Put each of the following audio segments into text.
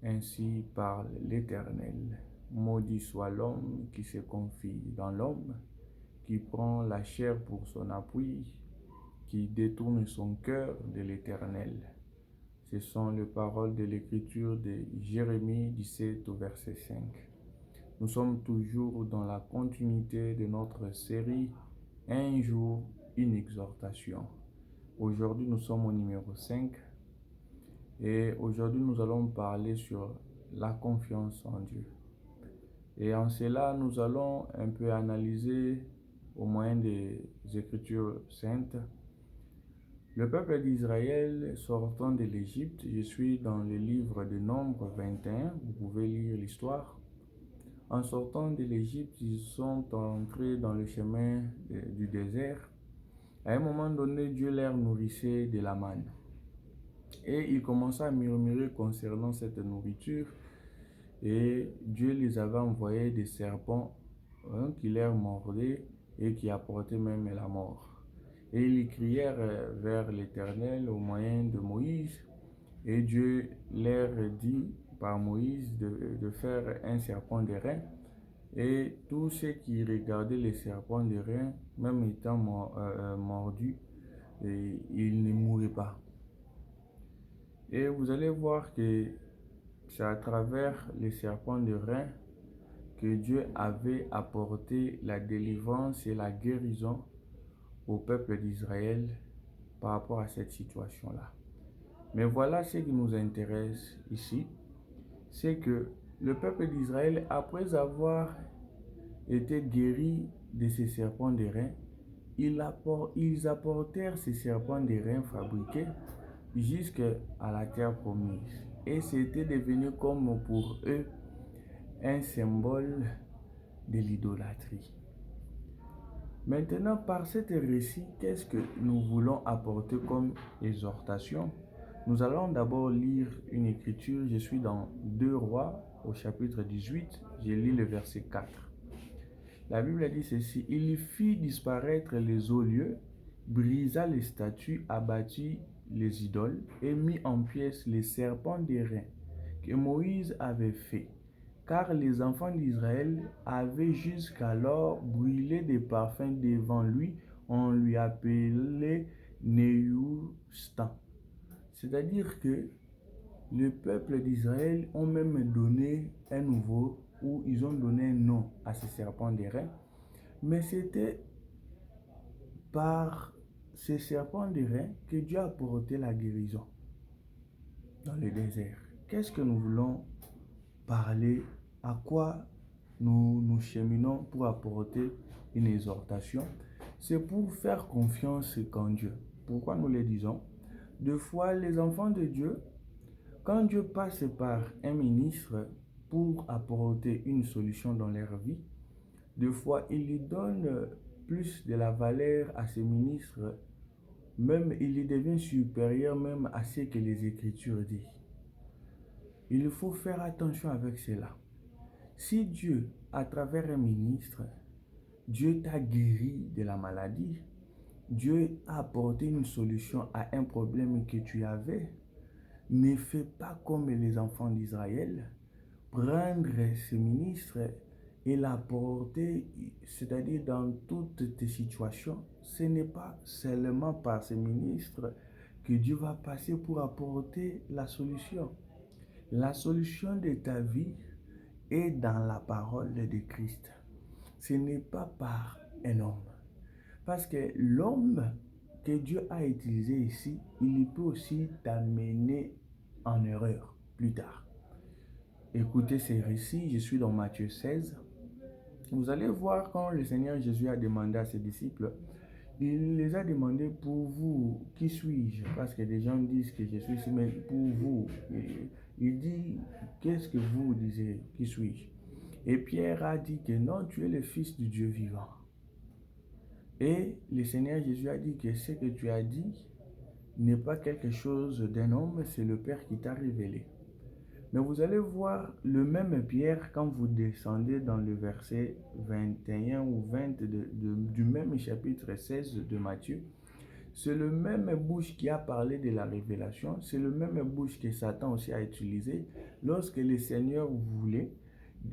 Ainsi parle l'Éternel. Maudit soit l'homme qui se confie dans l'homme, qui prend la chair pour son appui, qui détourne son cœur de l'Éternel. Ce sont les paroles de l'Écriture de Jérémie 17 au verset 5. Nous sommes toujours dans la continuité de notre série Un jour, une exhortation. Aujourd'hui, nous sommes au numéro 5 et aujourd'hui, nous allons parler sur la confiance en Dieu. Et en cela, nous allons un peu analyser au moyen des Écritures saintes le peuple d'Israël sortant de l'Égypte. Je suis dans le livre de Nombres 21, vous pouvez lire l'histoire. En sortant de l'Égypte, ils sont entrés dans le chemin du désert. À un moment donné, Dieu leur nourrissait de la manne. Et ils commençaient à murmurer concernant cette nourriture. Et Dieu les avait envoyé des serpents qui leur mordaient et qui apportaient même la mort. Et ils crièrent vers l'Éternel au moyen de Moïse. Et Dieu leur dit par Moïse de faire un serpent d'airain. Et tous ceux qui regardaient les serpents d'airain, même étant mordus, ils ne mouraient pas. Et vous allez voir que c'est à travers les serpents d'airain que Dieu avait apporté la délivrance et la guérison au peuple d'Israël par rapport à cette situation-là. Mais voilà ce qui nous intéresse ici, c'est que le peuple d'Israël, après avoir été guéri de ces serpents d'airain, ils apportèrent ces serpents d'airain fabriqués jusqu'à la terre promise. Et c'était devenu comme pour eux un symbole de l'idolâtrie. Maintenant, par cet récit, qu'est-ce que nous voulons apporter comme exhortation? Nous allons d'abord lire une écriture. Je suis dans 2 Rois au chapitre 18. Je lis le verset 4. La Bible dit ceci: il fit disparaître les hauts lieux, brisa les statues, abattit les idoles et mit en pièces les serpents d'airain que Moïse avait fait. Car les enfants d'Israël avaient jusqu'alors brûlé des parfums devant lui. On lui appelait Néhustan. C'est-à-dire que le peuple d'Israël ont même donné un nouveau, ou ils ont donné un nom à ces serpents d'airain. Mais c'était par ces serpents d'airain que Dieu a apporté la guérison dans le désert. Qu'est-ce que nous voulons parler? À quoi nous cheminons pour apporter une exhortation? C'est pour faire confiance en Dieu. Pourquoi nous le disons? Deux fois, les enfants de Dieu, quand Dieu passe par un ministre pour apporter une solution dans leur vie, deux fois, il lui donne plus de la valeur à ces ministres, même il y devient supérieur même à ce que les Écritures disent. Il faut faire attention avec cela. Si Dieu, à travers un ministre, Dieu t'a guéri de la maladie, Dieu a apporté une solution à un problème que tu avais, ne fais pas comme les enfants d'Israël, prendre ce ministre et l'apporter, c'est-à-dire dans toutes tes situations. Ce n'est pas seulement par ce ministre que Dieu va passer pour apporter la solution. La solution de ta vie est dans la parole de Christ. Ce n'est pas par un homme. Parce que l'homme que Dieu a utilisé ici, il peut aussi t'amener en erreur plus tard. Écoutez ces récits, je suis dans Matthieu 16. Vous allez voir quand le Seigneur Jésus a demandé à ses disciples, il les a demandé: pour vous, qui suis-je? Parce que des gens disent que je suis ici, mais pour vous, il dit: qu'est-ce que vous disiez? Qui suis-je? Et Pierre a dit que non, tu es le Fils du Dieu vivant. Et le Seigneur Jésus a dit que ce que tu as dit n'est pas quelque chose d'un homme, c'est le Père qui t'a révélé. Mais vous allez voir le même Pierre quand vous descendez dans le verset 21 ou 20 du même chapitre 16 de Matthieu. C'est le même bouche qui a parlé de la révélation, c'est le même bouche que Satan aussi a utilisé lorsque le Seigneur voulait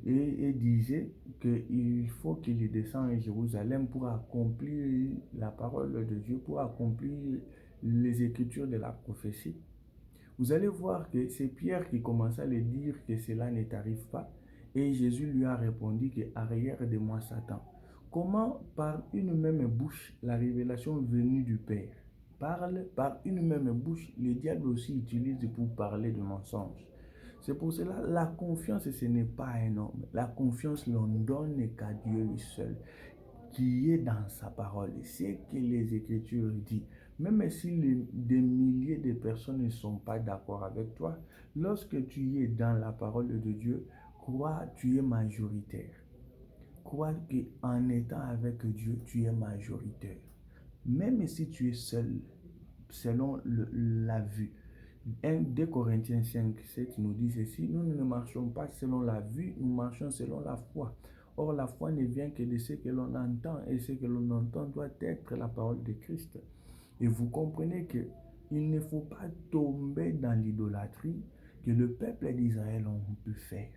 et disait qu'il faut qu'il descende à Jérusalem pour accomplir la parole de Dieu, pour accomplir les écritures de la prophétie. Vous allez voir que c'est Pierre qui commence à lui dire que cela ne t'arrive pas. Et Jésus lui a répondu que arrière de moi Satan. Comment par une même bouche la révélation venue du Père parle, par une même bouche le diable aussi utilise pour parler de mensonges. C'est pour cela la confiance ce n'est pas un homme. La confiance l'on donne qu'à Dieu lui seul qui est dans sa parole. C'est que les Écritures disent. Même si des milliers de personnes ne sont pas d'accord avec toi, lorsque tu es dans la parole de Dieu, crois, tu es majoritaire. Crois qu'en étant avec Dieu, tu es majoritaire. Même si tu es seul, selon la vue. 2 Corinthiens 5, 7 nous dit ceci, nous ne marchons pas selon la vue, nous marchons selon la foi. Or, la foi ne vient que de ce que l'on entend, et ce que l'on entend doit être la parole de Christ. Et vous comprenez qu'il ne faut pas tomber dans l'idolâtrie que le peuple d'Israël a pu faire.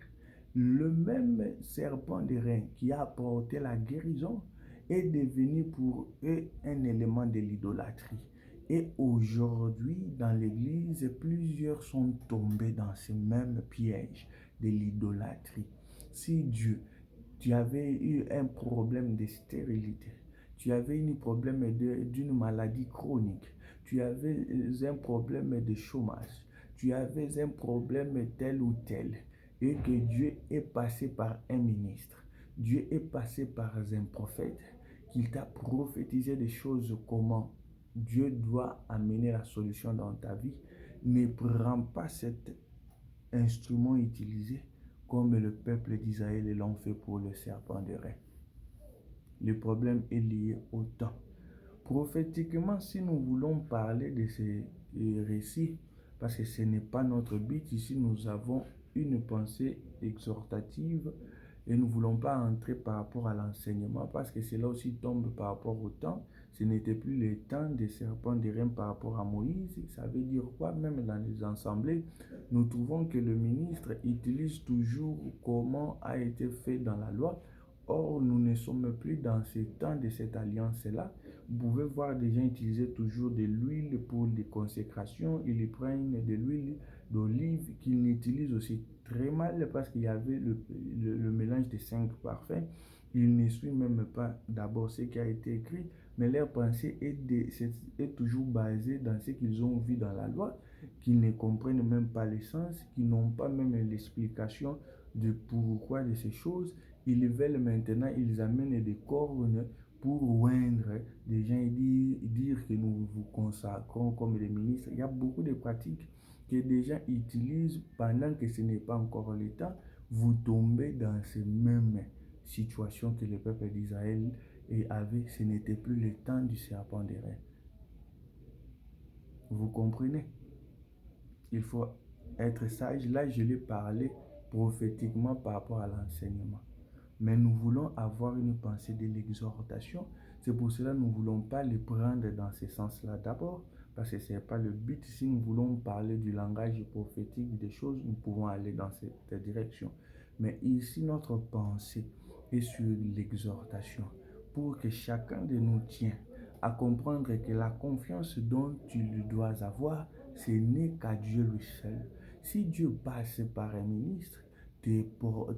Le même serpent de rein qui a apporté la guérison est devenu pour eux un élément de l'idolâtrie. Et aujourd'hui, dans l'Église, plusieurs sont tombés dans ce même piège de l'idolâtrie. Si Dieu, tu avais eu un problème de stérilité, tu avais un problème d'une maladie chronique, tu avais un problème de chômage, tu avais un problème tel ou tel, et que Dieu est passé par un ministre, Dieu est passé par un prophète, qu'il t'a prophétisé des choses comment Dieu doit amener la solution dans ta vie, ne prends pas cet instrument utilisé comme le peuple d'Israël l'ont fait pour le serpent de rein. Le problème est lié au temps. Prophétiquement, si nous voulons parler de ces récits, parce que ce n'est pas notre but, ici nous avons une pensée exhortative et nous ne voulons pas entrer par rapport à l'enseignement parce que cela aussi tombe par rapport au temps. Ce n'était plus le temps des serpents de rein par rapport à Moïse. Ça veut dire quoi? Même dans les assemblées, nous trouvons que le ministre utilise toujours comment a été fait dans la loi. Or, nous ne sommes plus dans ce temps de cette alliance-là. Vous pouvez voir des gens utiliser toujours de l'huile pour les consécrations. Ils prennent de l'huile d'olive qu'ils utilisent aussi très mal parce qu'il y avait le mélange de 5 parfums. Ils ne suivent même pas d'abord ce qui a été écrit, mais leur pensée est toujours basée dans ce qu'ils ont vu dans la loi, qu'ils ne comprennent même pas le sens, qu'ils n'ont pas même l'explication de pourquoi de ces choses. Ils veulent maintenant, ils amènent des cornes pour oindre des gens et dire que nous vous consacrons comme des ministres. Il y a beaucoup de pratiques que des gens utilisent pendant que ce n'est pas encore le temps. Vous tombez dans ces mêmes situations que le peuple d'Israël avait. Ce n'était plus le temps du serpent de rein. Vous comprenez? Il faut être sage. Là, je l'ai parlé prophétiquement par rapport à l'enseignement. Mais nous voulons avoir une pensée de l'exhortation. C'est pour cela que nous ne voulons pas les prendre dans ce sens-là d'abord, parce que ce n'est pas le but. Si nous voulons parler du langage prophétique des choses, nous pouvons aller dans cette direction. Mais ici, notre pensée est sur l'exhortation, pour que chacun de nous tienne à comprendre que la confiance dont tu dois avoir, ce n'est qu'à Dieu lui seul. Si Dieu passe par un ministre,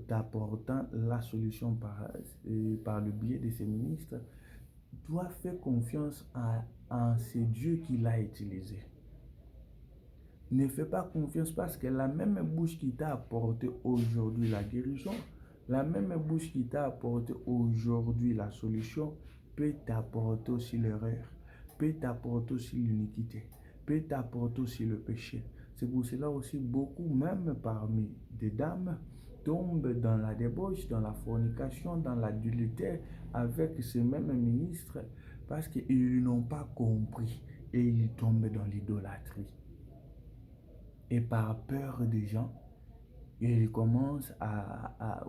t'apportant la solution par le biais de ces ministres, dois faire confiance en ce Dieu qui l'a utilisé. Ne fais pas confiance parce que la même bouche qui t'a apporté aujourd'hui la guérison, la même bouche qui t'a apporté aujourd'hui la solution, peut t'apporter aussi l'erreur, peut t'apporter aussi l'iniquité, peut t'apporter aussi le péché. C'est pour cela aussi beaucoup, même parmi des dames, tombent dans la débauche, dans la fornication, dans l'adultère avec ces mêmes ministres parce qu'ils n'ont pas compris et ils tombent dans l'idolâtrie. Et par peur des gens, ils commencent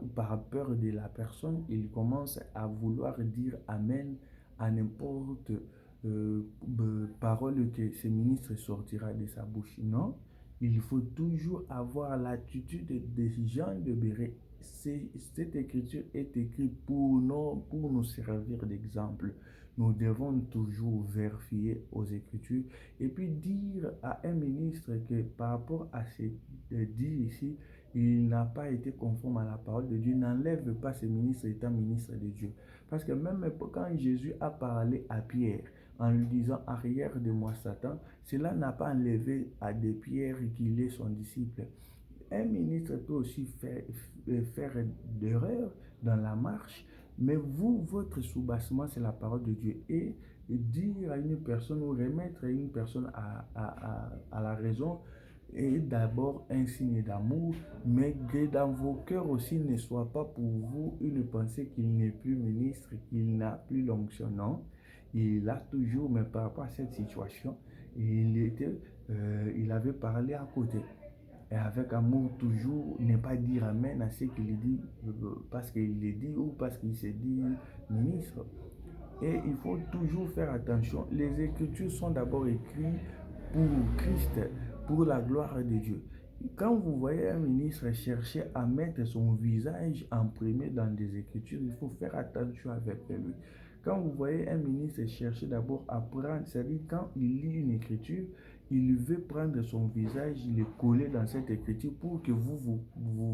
ou par peur de la personne, ils commencent à vouloir dire Amen à n'importe parole que ce ministre sortira de sa bouche. Non, il faut toujours avoir l'attitude des gens de Béret. Cette écriture est écrite pour nous servir d'exemple. Nous devons toujours vérifier aux Écritures et puis dire à un ministre que par rapport à ce dit ici, il n'a pas été conforme à la parole de Dieu. N'enlève pas ce ministre étant ministre de Dieu. Parce que même quand Jésus a parlé à Pierre en lui disant arrière de moi Satan, cela n'a pas enlevé à des Pierre qu'il est son disciple. Un ministre peut aussi faire d'erreurs dans la marche, mais vous, votre soubassement, c'est la parole de Dieu. Et dire à une personne ou remettre une personne à la raison est d'abord un signe d'amour, mais que dans vos cœurs aussi ne soit pas pour vous une pensée qu'il n'est plus ministre, qu'il n'a plus l'onction. Non, il a toujours, mais par rapport à cette situation, il avait parlé à côté. Et avec amour, toujours, ne pas dire amen à ce qu'il dit, parce qu'il le dit ou parce qu'il se dit ministre. Et il faut toujours faire attention. Les Écritures sont d'abord écrites pour Christ, pour la gloire de Dieu. Quand vous voyez un ministre chercher à mettre son visage imprimé dans des Écritures, il faut faire attention avec lui. Quand vous voyez un ministre chercher d'abord à prendre, c'est-à-dire quand il lit une écriture, il veut prendre son visage, le coller dans cette écriture pour que vous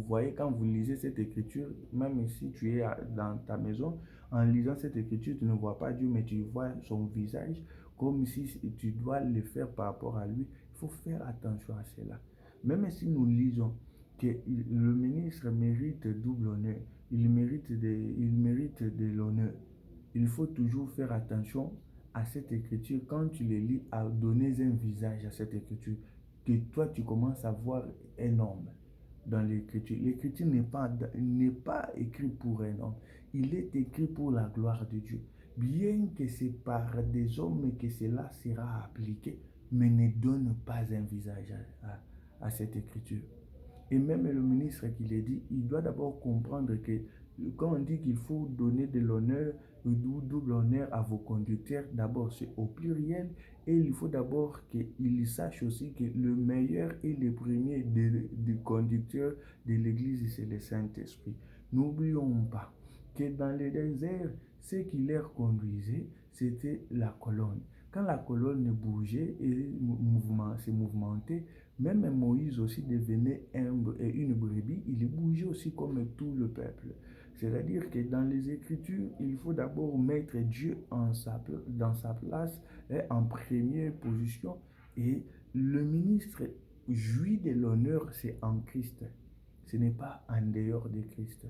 voyez quand vous lisez cette écriture, même si tu es dans ta maison, en lisant cette écriture, tu ne vois pas Dieu, mais tu vois son visage comme si tu dois le faire par rapport à lui. Il faut faire attention à cela. Même si nous lisons que le ministre mérite double honneur, il mérite de l'honneur, il faut toujours faire attention à cette écriture. Quand tu les lis, à donner un visage à cette écriture, que toi tu commences à voir un homme dans l'écriture. L'écriture n'est pas écrite pour un homme, il est écrit pour la gloire de Dieu. Bien que c'est par des hommes que cela sera appliqué, mais ne donne pas un visage à cette écriture. Et même le ministre qui l'a dit, il doit d'abord comprendre que quand on dit qu'il faut donner de l'honneur ou double honneur à vos conducteurs, d'abord c'est au pluriel et il faut d'abord qu'il sache aussi que le meilleur et le premier des conducteurs de l'Église, c'est le Saint-Esprit. N'oublions pas que dans le désert, ce qui les conduisait, c'était la colonne. Quand la colonne bougeait et se mouvementait, même Moïse aussi devenait une brebis, il bougeait aussi comme tout le peuple. C'est-à-dire que dans les Écritures, il faut d'abord mettre Dieu dans sa place en première position. Et le ministre jouit de l'honneur, c'est en Christ. Ce n'est pas en dehors de Christ.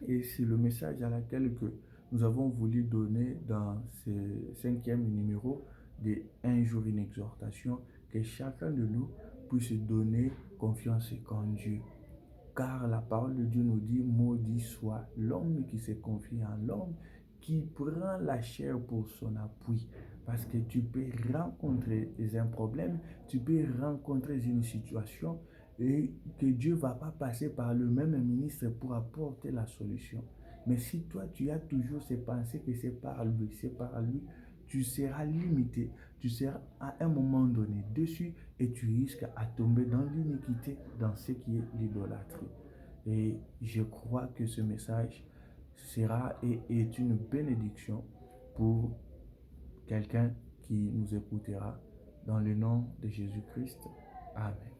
Et c'est le message à laquelle que nous avons voulu donner dans ce 5e numéro de Un jour une exhortation, que chacun de nous puisse donner confiance en Dieu. Car la parole de Dieu nous dit, maudit soit l'homme qui se confie en l'homme, qui prend la chair pour son appui. Parce que tu peux rencontrer un problème, tu peux rencontrer une situation et que Dieu ne va pas passer par le même ministre pour apporter la solution. Mais si toi, tu as toujours ces pensées que c'est par lui, tu seras limité, tu seras à un moment donné dessus et tu risques à tomber dans l'iniquité, dans ce qui est l'idolâtrie. Et je crois que ce message sera et est une bénédiction pour quelqu'un qui nous écoutera. Dans le nom de Jésus-Christ. Amen.